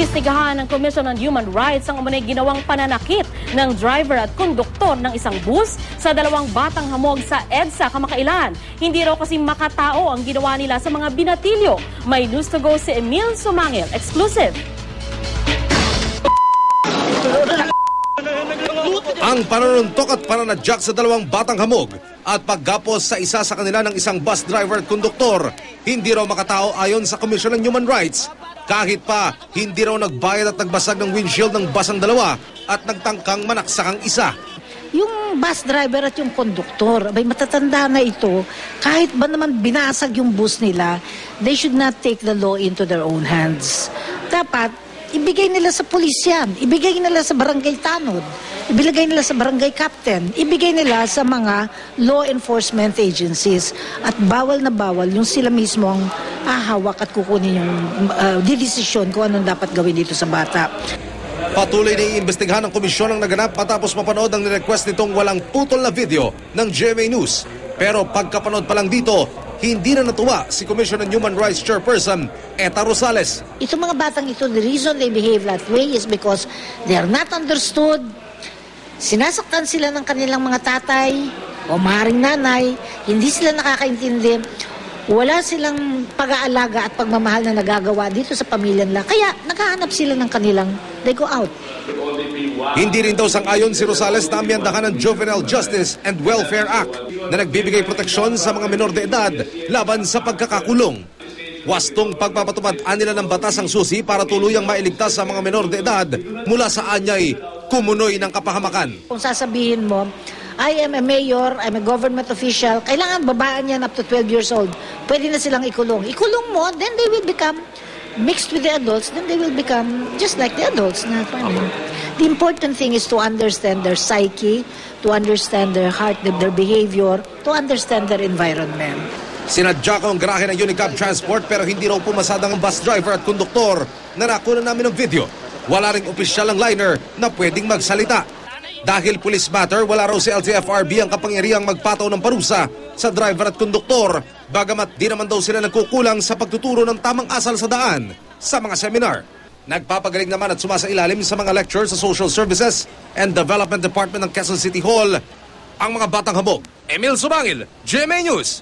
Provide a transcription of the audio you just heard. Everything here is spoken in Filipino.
Iniimbestigahan ng Commission on Human Rights ang umunay ginawang pananakit ng driver at konduktor ng isang bus sa dalawang batang hamog sa EDSA kamakailan. Hindi raw kasi makatao ang ginawa nila sa mga binatilyo. May news to go si Emil Sumangil. Exclusive. Ang panununtok at pananadyak sa dalawang batang hamog at paggapos sa isa sa kanila ng isang bus driver at konduktor, hindi raw makatao ayon sa Commission on Human Rights. Kahit pa, hindi raw nagbayad at nagbasag ng windshield ng bus ang dalawa at nagtangkang manaksak ang isa. Yung bus driver at yung konduktor, abay matatanda na ito, kahit ba naman binasag yung bus nila, they should not take the law into their own hands. Dapat, ibigay nila sa pulis yan, ibigay nila sa barangay tanod, ibigay nila sa barangay captain, ibigay nila sa mga law enforcement agencies at bawal na bawal yung sila mismo ang hahawak at kukunin yung didesisyon kung anong dapat gawin dito sa bata. Patuloy na iimbestigahan ng komisyon ang naganap matapos mapanood ang nirequest nitong walang putol na video ng GMA News. Pero pagkapanood pa lang dito, hindi na natuwa si Commission on Human Rights Chairperson Eta Rosales. Itong mga batang ito, the reason they behave that way is because they are not understood. Sinasaktan sila ng kanilang mga tatay o maaaring nanay, hindi sila nakakaintindi, wala silang pag-aalaga at pagmamahal na nagagawa dito sa pamilya nila. Kaya naghahanap sila ng kanilang, they go out. Hindi rin daw sang-ayon si Rosales na amyandahan ng Juvenile Justice and Welfare Act na nagbibigay proteksyon sa mga menor de edad laban sa pagkakakulong. Wastong pagpapatupad nila ng batas ang susi para tuluyang mailigtas sa mga menor de edad mula sa anyay kumunoy ng kapahamakan. Kung sasabihin mo, I am a mayor, I'm a government official, kailangan babaan yan up to 12 years old. Pwede na silang ikulong. Ikulong mo, then they will become mixed with the adults, then they will become just like the adults. The important thing is to understand their psyche, to understand their heart, their behavior, to understand their environment. Sinadya ko ang garahe ng Unicab Transport pero hindi raw pumasada ang bus driver at konduktor na nakuna namin ng video. Wala ring opisyal ang liner na pwedeng magsalita. Dahil police matter, wala raw si LTFRB ang kapangyarihang magpataw ng parusa sa driver at konduktor. Bagamat di naman daw sila nagkukulang sa pagtuturo ng tamang asal sa daan sa mga seminar. Nagpapagaling naman at sumasailalim sa mga lecture sa Social Services and Development Department ng Quezon City Hall ang mga batang hamog. Emil Sumangil, GMA News.